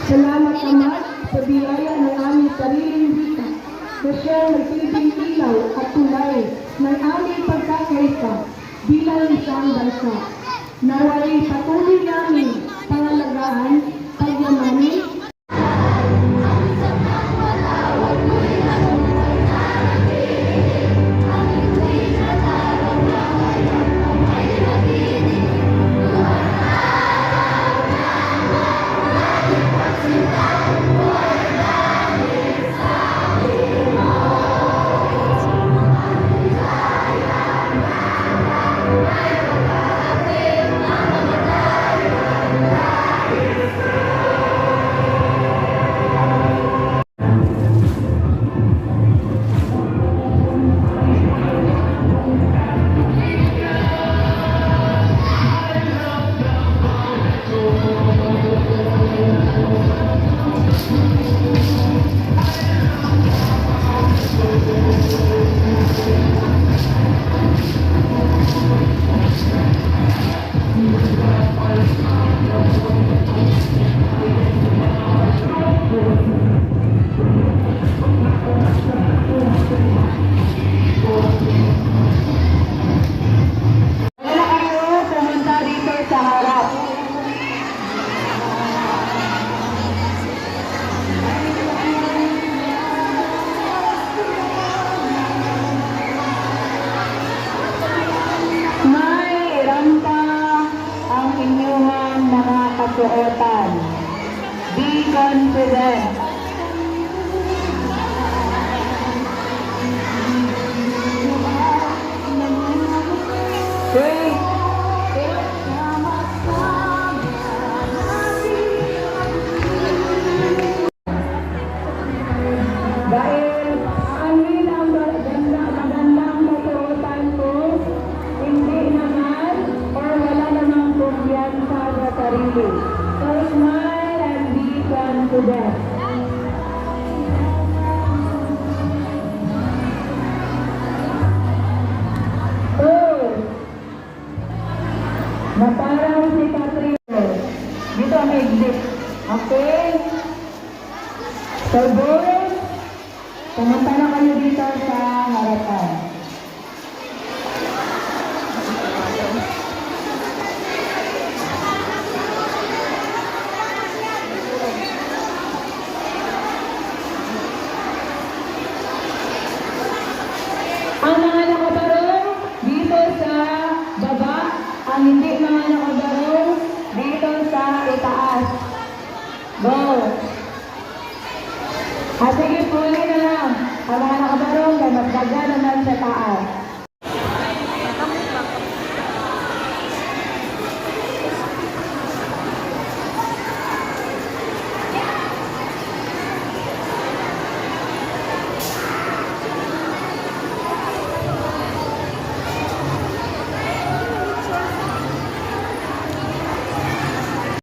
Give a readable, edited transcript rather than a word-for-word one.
Salamat Ama sa biyaya ng aming sariling wika na siyang nagsilbing ilaw at tulay ng aming pagkakaisa bilang isang bansa. Naway patuloy namin pangalagaan, pagyamanin, kasuotan. Be confident. Great. Dahil amin ang magandang kasuotan ko, hindi naman or wala namang kumpiyansa sa sarili. So smile and be confident. Na parang si Patricio. Dito ang exit. Okay? So boys, pumunta na kayo dito sa harapan. Ang mga nakabarong dito sa baba, ang hindi mga nakabarong dito sa itaas. Go! Sige, puli na lang. Ang mga nakabarong, mas daga naman